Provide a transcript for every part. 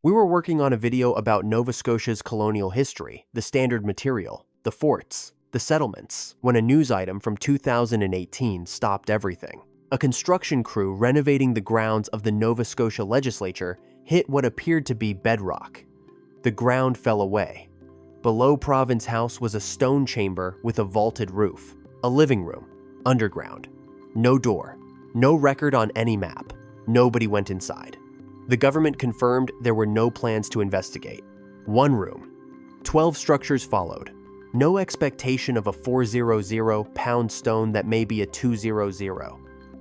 We were working on a video about Nova Scotia's colonial history, the standard material, the forts, the settlements, when a news item from 2018 stopped everything. A construction crew renovating the grounds of the Nova Scotia Legislature hit what appeared to be bedrock. The ground fell away. Below Province House was a stone chamber with a vaulted roof, a living room, underground. No door, no record on any map. Nobody went inside. The government confirmed there were no plans to investigate. One room. 12 structures followed. No expectation of a 400-pound stone that may be a 200.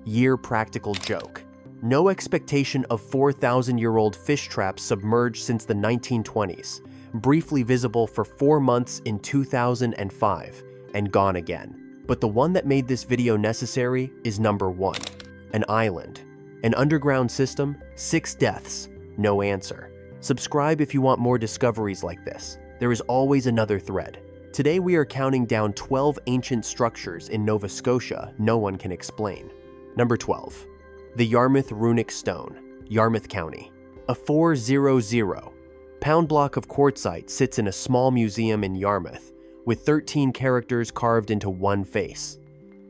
Year practical joke. No expectation of 4,000-year-old fish traps submerged since the 1920s, briefly visible for 4 months in 2005, and gone again. But the one that made this video necessary is number 1. An island. An underground system, 6 deaths, no answer. Subscribe if you want more discoveries like this. There is always another thread. Today we are counting down 12 ancient structures in Nova Scotia no one can explain. Number 12. The Yarmouth Runic Stone, Yarmouth County. A 400-pound block of quartzite sits in a small museum in Yarmouth, with 13 characters carved into one face.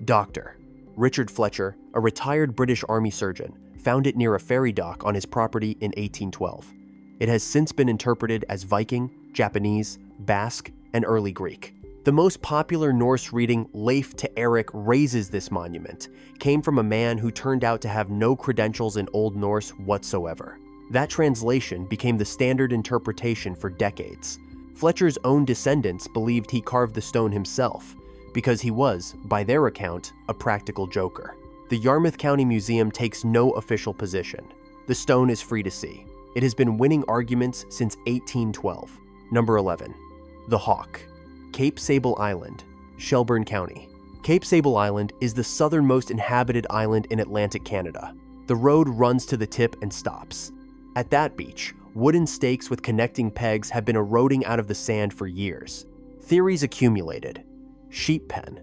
Dr. Richard Fletcher, a retired British Army surgeon, found it near a ferry dock on his property in 1812. It has since been interpreted as Viking, Japanese, Basque, and early Greek. The most popular Norse reading, Leif to Eric raises this monument, came from a man who turned out to have no credentials in Old Norse whatsoever. That translation became the standard interpretation for decades. Fletcher's own descendants believed he carved the stone himself, because he was, by their account, a practical joker. The Yarmouth County Museum takes no official position. The stone is free to see. It has been winning arguments since 1812. Number 11. The Hawk. Cape Sable Island, Shelburne County. Cape Sable Island is the southernmost inhabited island in Atlantic Canada. The road runs to the tip and stops. At that beach, wooden stakes with connecting pegs have been eroding out of the sand for years. Theories accumulated. Sheep pen,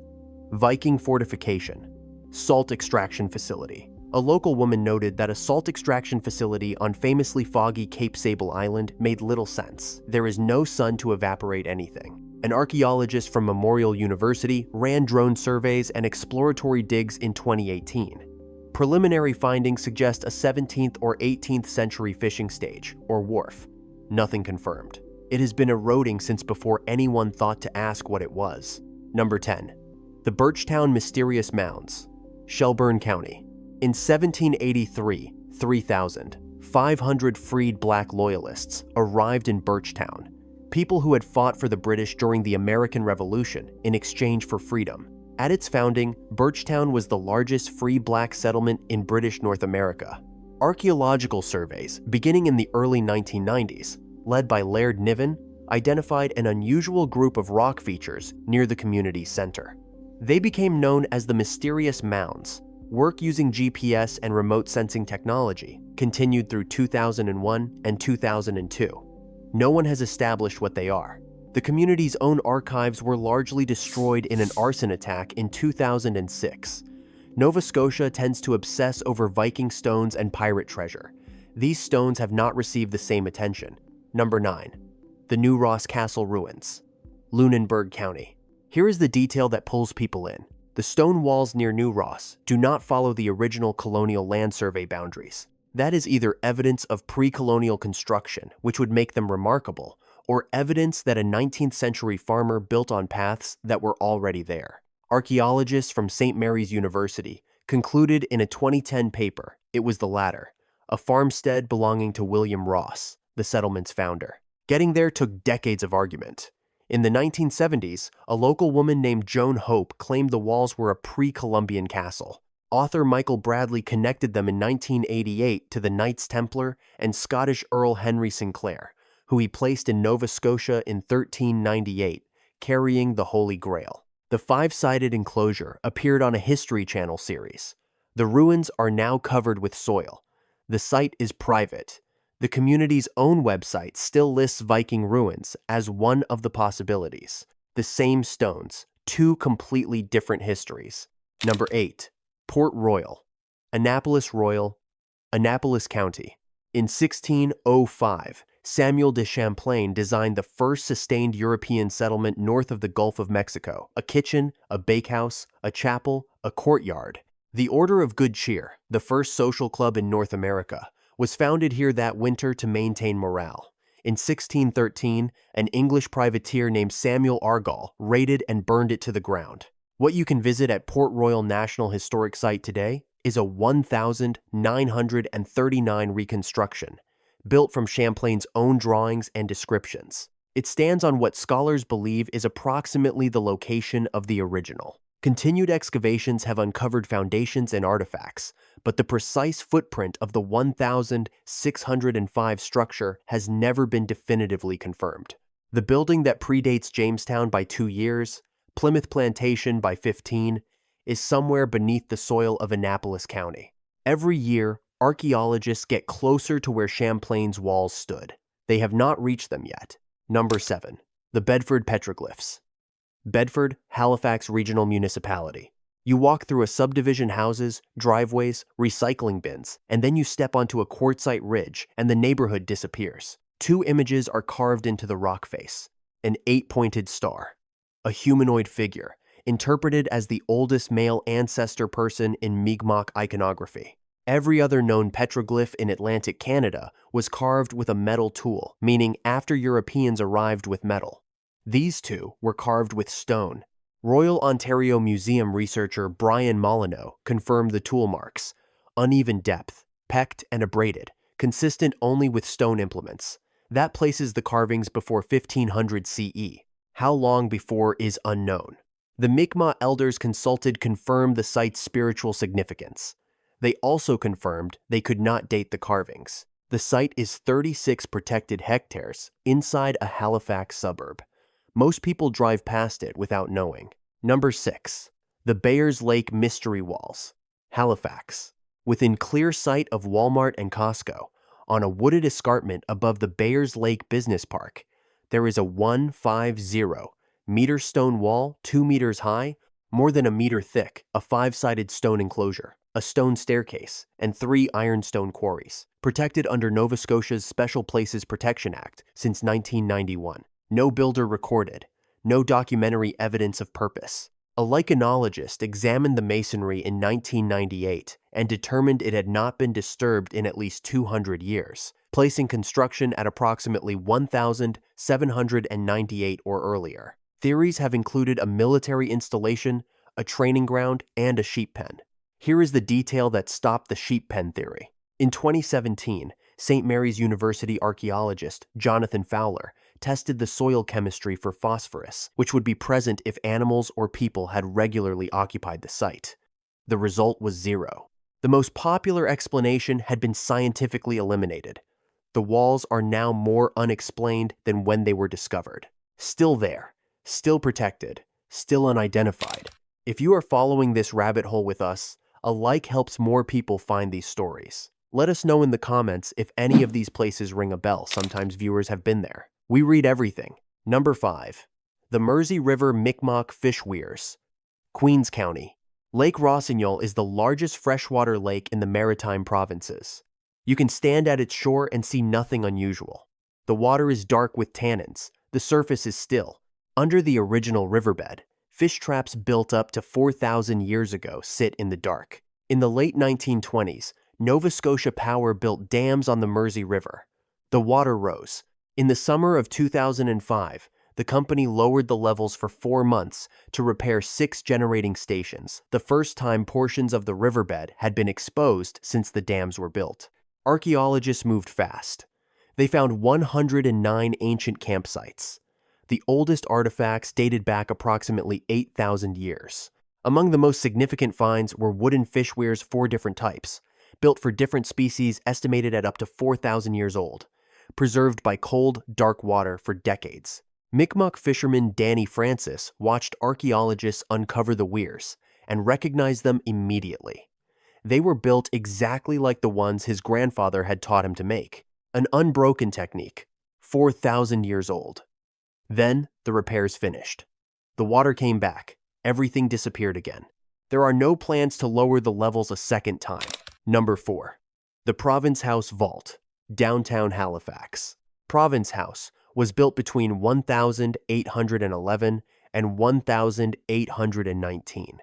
Viking fortification, salt extraction facility. A local woman noted that a salt extraction facility on famously foggy Cape Sable Island made little sense. There is no sun to evaporate anything. An archaeologist from Memorial University ran drone surveys and exploratory digs in 2018. Preliminary findings suggest a 17th or 18th century fishing stage, or wharf. Nothing confirmed. It has been eroding since before anyone thought to ask what it was. Number 10. The Birchtown Mysterious Mounds, Shelburne County. In 1783, 3,500 freed black loyalists arrived in Birchtown, people who had fought for the British during the American Revolution in exchange for freedom. At its founding, Birchtown was the largest free black settlement in British North America. Archaeological surveys, beginning in the early 1990s, led by Laird Niven, identified an unusual group of rock features near the community's center. They became known as the Mysterious Mounds. Work using GPS and remote sensing technology continued through 2001 and 2002. No one has established what they are. The community's own archives were largely destroyed in an arson attack in 2006. Nova Scotia tends to obsess over Viking stones and pirate treasure. These stones have not received the same attention. Number 9. The New Ross Castle Ruins, Lunenburg County. Here is the detail that pulls people in. The stone walls near New Ross do not follow the original colonial land survey boundaries. That is either evidence of pre-colonial construction, which would make them remarkable, or evidence that a 19th century farmer built on paths that were already there. Archaeologists from St. Mary's University concluded in a 2010 paper it was the latter, a farmstead belonging to William Ross, the settlement's founder. Getting there took decades of argument. In the 1970s, a local woman named Joan Hope claimed the walls were a pre-Columbian castle. Author Michael Bradley connected them in 1988 to the Knights Templar and Scottish Earl Henry Sinclair, who he placed in Nova Scotia in 1398, carrying the Holy Grail. The 5-sided enclosure appeared on a History Channel series. The ruins are now covered with soil. The site is private. The community's own website still lists Viking ruins as one of the possibilities. The same stones, 2 completely different histories. Number 8. Port Royal, Annapolis Royal, Annapolis County. In 1605, Samuel de Champlain designed the first sustained European settlement north of the Gulf of Mexico: a kitchen, a bakehouse, a chapel, a courtyard. The Order of Good Cheer, the first social club in North America, was founded here that winter to maintain morale. In 1613, an English privateer named Samuel Argall raided and burned it to the ground. What you can visit at Port Royal National Historic Site today is a 1939 reconstruction, built from Champlain's own drawings and descriptions. It stands on what scholars believe is approximately the location of the original. Continued excavations have uncovered foundations and artifacts, but the precise footprint of the 1605 structure has never been definitively confirmed. The building that predates Jamestown by 2 years, Plymouth Plantation by 15, is somewhere beneath the soil of Annapolis County. Every year, archaeologists get closer to where Champlain's walls stood. They have not reached them yet. Number 7. The Bedford Petroglyphs. Bedford, Halifax Regional Municipality. You walk through a subdivision houses, driveways, recycling bins, and then you step onto a quartzite ridge and the neighborhood disappears. 2 images are carved into the rock face: an 8-pointed star, a humanoid figure, interpreted as the oldest male ancestor person in Mi'kmaq iconography. Every other known petroglyph in Atlantic Canada was carved with a metal tool, meaning after Europeans arrived with metal. These 2 were carved with stone. Royal Ontario Museum researcher Brian Molyneux confirmed the tool marks: uneven depth, pecked and abraded, consistent only with stone implements. That places the carvings before 1500 CE. How long before is unknown. The Mi'kmaq elders consulted confirmed the site's spiritual significance. They also confirmed they could not date the carvings. The site is 36 protected hectares inside a Halifax suburb. Most people drive past it without knowing. Number 6. The Bayers Lake Mystery Walls. Halifax. Within clear sight of Walmart and Costco, on a wooded escarpment above the Bayers Lake Business Park, there is a 150-meter stone wall 2 meters high, more than a meter thick, a 5-sided stone enclosure, a stone staircase, and 3 ironstone quarries, protected under Nova Scotia's Special Places Protection Act since 1991. No builder recorded, no documentary evidence of purpose. A lichenologist examined the masonry in 1998 and determined it had not been disturbed in at least 200 years, placing construction at approximately 1798 or earlier. Theories have included a military installation, a training ground, and a sheep pen. Here is the detail that stopped the sheep pen theory. In 2017, St. Mary's University archaeologist Jonathan Fowler tested the soil chemistry for phosphorus, which would be present if animals or people had regularly occupied the site. The result was 0. The most popular explanation had been scientifically eliminated. The walls are now more unexplained than when they were discovered. Still there, still protected, still unidentified. If you are following this rabbit hole with us, a like helps more people find these stories. Let us know in the comments if any of these places ring a bell. Sometimes viewers have been there. We read everything. Number 5. The Mersey River Mi'kmaq Fish Weirs. Queens County. Lake Rossignol is the largest freshwater lake in the Maritime Provinces. You can stand at its shore and see nothing unusual. The water is dark with tannins. The surface is still. Under the original riverbed, fish traps built up to 4,000 years ago sit in the dark. In the late 1920s, Nova Scotia Power built dams on the Mersey River. The water rose. In the summer of 2005, the company lowered the levels for 4 months to repair 6 generating stations, the first time portions of the riverbed had been exposed since the dams were built. Archaeologists moved fast. They found 109 ancient campsites. The oldest artifacts dated back approximately 8,000 years. Among the most significant finds were wooden fish weirs, 4 different types, built for different species estimated at up to 4,000 years old, preserved by cold, dark water for decades. Mi'kmaq fisherman Danny Francis watched archaeologists uncover the weirs and recognized them immediately. They were built exactly like the ones his grandfather had taught him to make, an unbroken technique, 4,000 years old. Then the repairs finished. The water came back. Everything disappeared again. There are no plans to lower the levels a second time. Number 4. The Province House Vault, downtown Halifax. Province House was built between 1811 and 1819.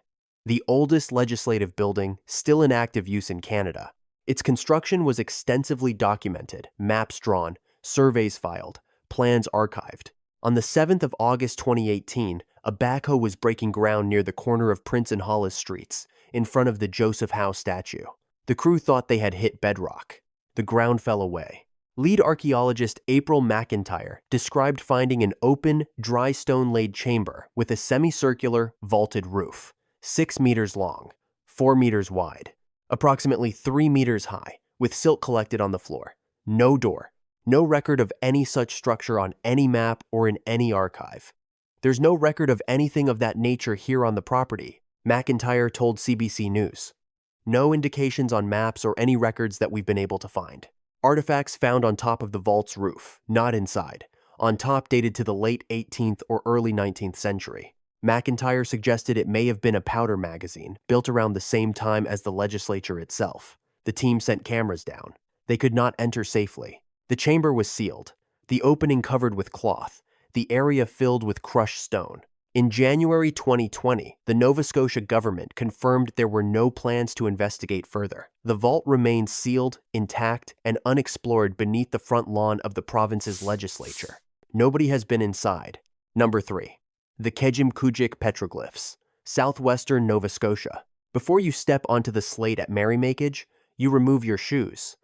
The oldest legislative building still in active use in Canada. Its construction was extensively documented, maps drawn, surveys filed, plans archived. On the 7th of August 2018, a backhoe was breaking ground near the corner of Prince and Hollis Streets, in front of the Joseph Howe statue. The crew thought they had hit bedrock. The ground fell away. Lead archaeologist April McIntyre described finding an open, dry stone-laid chamber with a semicircular, vaulted roof, 6 meters long, 4 meters wide, approximately 3 meters high, with silt collected on the floor. No door. No record of any such structure on any map or in any archive. There's no record of anything of that nature here on the property, McIntyre told CBC News. No indications on maps or any records that we've been able to find. Artifacts found on top of the vault's roof, not inside, on top dated to the late 18th or early 19th century. McIntyre suggested it may have been a powder magazine, built around the same time as the legislature itself. The team sent cameras down. They could not enter safely. The chamber was sealed, the opening covered with cloth, the area filled with crushed stone. In January 2020, the Nova Scotia government confirmed there were no plans to investigate further. The vault remains sealed, intact, and unexplored beneath the front lawn of the province's legislature. Nobody has been inside. Number 3. The Kejimkujik Petroglyphs, southwestern Nova Scotia. Before you step onto the slate at merrymakage, you remove your shoes.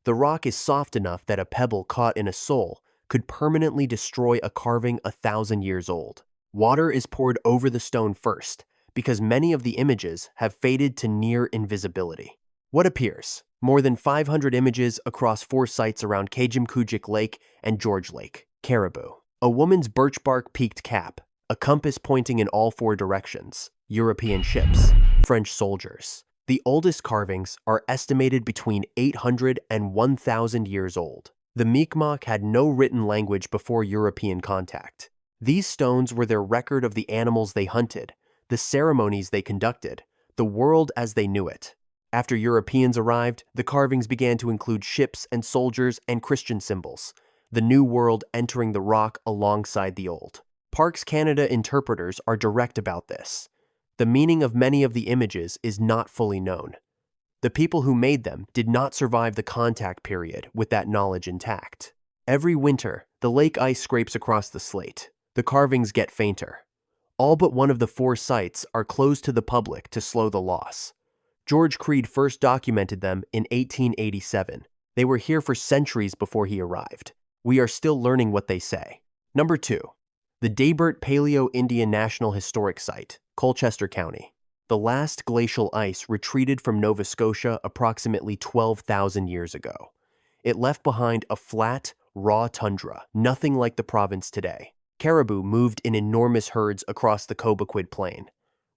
The rock is soft enough that a pebble caught in a sole could permanently destroy a carving 1,000 years old. Water is poured over the stone first, because many of the images have faded to near invisibility. What appears? More than 500 images across 4 sites around Kejimkujik Lake and George Lake. Caribou. A woman's birch bark peaked cap, a compass pointing in all 4 directions. European ships. French soldiers. The oldest carvings are estimated between 800 and 1,000 years old. The Mi'kmaq had no written language before European contact. These stones were their record of the animals they hunted, the ceremonies they conducted, the world as they knew it. After Europeans arrived, the carvings began to include ships and soldiers and Christian symbols, the new world entering the rock alongside the old. Parks Canada interpreters are direct about this. The meaning of many of the images is not fully known. The people who made them did not survive the contact period with that knowledge intact. Every winter, the lake ice scrapes across the slate. The carvings get fainter. All but one of the 4 sites are closed to the public to slow the loss. George Creed first documented them in 1887. They were here for centuries before he arrived. We are still learning what they say. Number 2. The Debert Paleo-Indian National Historic Site, Colchester County. The last glacial ice retreated from Nova Scotia approximately 12,000 years ago. It left behind a flat, raw tundra, nothing like the province today. Caribou moved in enormous herds across the Cobequid Plain.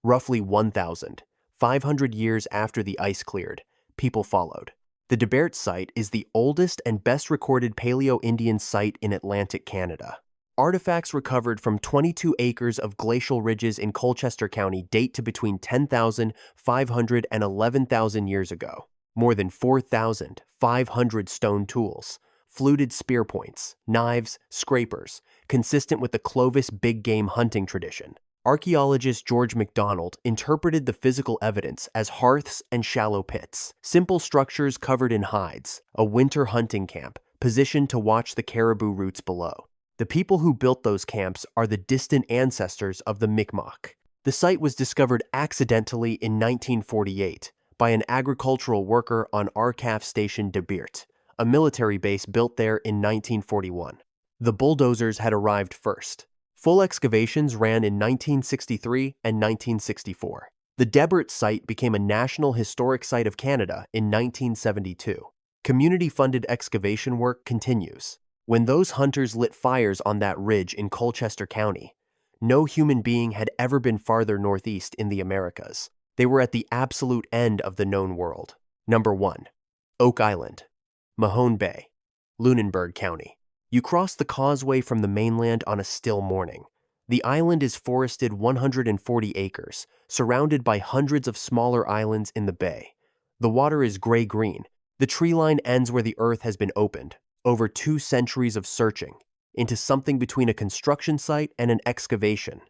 Roughly 1,500 years after the ice cleared, people followed. The Debert site is the oldest and best recorded Paleo-Indian site in Atlantic Canada. Artifacts recovered from 22 acres of glacial ridges in Colchester County date to between 10,500 and 11,000 years ago. More than 4,500 stone tools, fluted spear points, knives, scrapers, consistent with the Clovis big game hunting tradition. Archaeologist George MacDonald interpreted the physical evidence as hearths and shallow pits, simple structures covered in hides, a winter hunting camp positioned to watch the caribou routes below. The people who built those camps are the distant ancestors of the Mi'kmaq. The site was discovered accidentally in 1948 by an agricultural worker on RCAF Station Debert, a military base built there in 1941. The bulldozers had arrived first. Full excavations ran in 1963 and 1964. The Debert site became a National Historic Site of Canada in 1972. Community-funded excavation work continues. When those hunters lit fires on that ridge in Colchester County, no human being had ever been farther northeast in the Americas. They were at the absolute end of the known world. Number 1. Oak Island, Mahone Bay, Lunenburg County. You cross the causeway from the mainland on a still morning. The island is forested 140 acres, surrounded by hundreds of smaller islands in the bay. The water is gray-green. The tree line ends where the earth has been opened. over 2 centuries of searching, into something between a construction site and an excavation.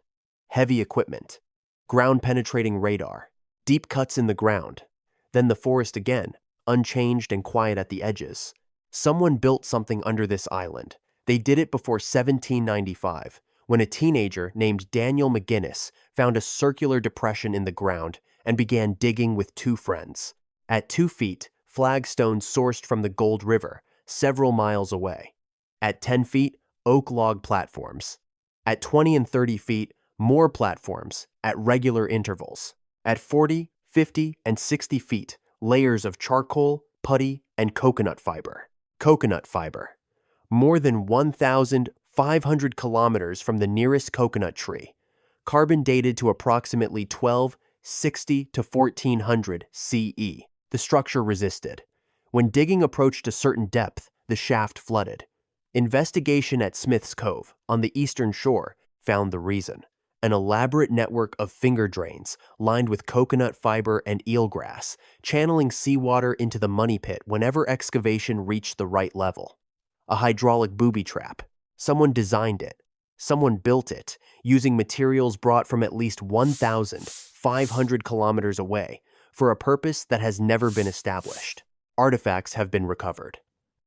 Heavy equipment, ground-penetrating radar, deep cuts in the ground, then the forest again, unchanged and quiet at the edges. Someone built something under this island. They did it before 1795, when a teenager named Daniel McGinnis found a circular depression in the ground and began digging with 2 friends. At 2 feet, flagstones sourced from the Gold River, several miles away. At 10 feet, oak log platforms. At 20 and 30 feet, more platforms at regular intervals. At 40, 50, and 60 feet, layers of charcoal, putty, and coconut fiber. Coconut fiber. More than 1,500 kilometers from the nearest coconut tree. Carbon dated to approximately 1260 to 1400 CE. The structure resisted. When digging approached a certain depth, the shaft flooded. Investigation at Smith's Cove, on the eastern shore, found the reason. An elaborate network of finger drains lined with coconut fiber and eelgrass, channeling seawater into the money pit whenever excavation reached the right level. A hydraulic booby trap. Someone designed it. Someone built it, using materials brought from at least 1,500 kilometers away, for a purpose that has never been established. Artifacts have been recovered.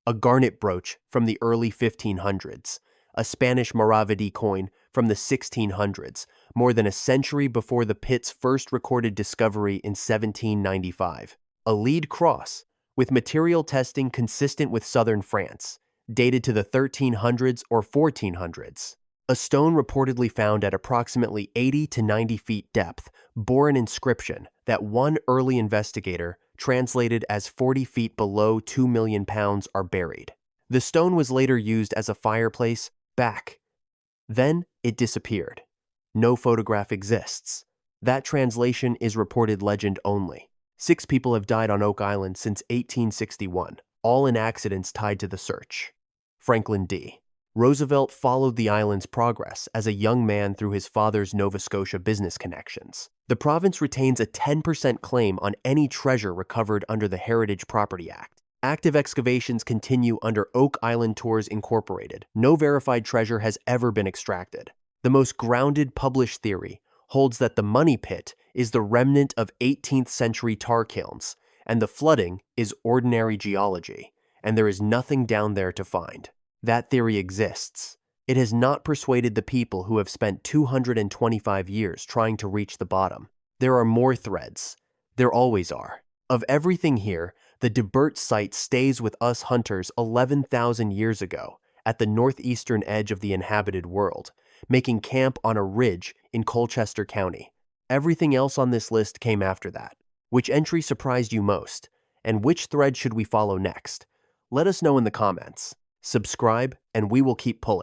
A garnet brooch from the early 1500s, a Spanish Maravidi coin from the 1600s, more than a century before the pit's first recorded discovery in 1795. A lead cross, with material testing consistent with southern France, dated to the 1300s or 1400s. A stone reportedly found at approximately 80 to 90 feet depth bore an inscription that one early investigator translated as 40 feet below 2 million pounds are buried. The stone was later used as a fireplace back. Then it disappeared. No photograph exists. That translation is reported legend only. 6 people have died on Oak Island since 1861, all in accidents tied to the search. Franklin D. Roosevelt followed the island's progress as a young man through his father's Nova Scotia business connections. The province retains a 10% claim on any treasure recovered under the Heritage Property Act. Active excavations continue under Oak Island Tours Incorporated. No verified treasure has ever been extracted. The most grounded published theory holds that the money pit is the remnant of 18th century tar kilns, and the flooding is ordinary geology, and there is nothing down there to find. That theory exists. It has not persuaded the people who have spent 225 years trying to reach the bottom. There are more threads. There always are. Of everything here, the Debert site stays with us hunters 11,000 years ago at the northeastern edge of the inhabited world, making camp on a ridge in Colchester County. Everything else on this list came after that. Which entry surprised you most? And which thread should we follow next? Let us know in the comments. Subscribe, and we will keep pulling.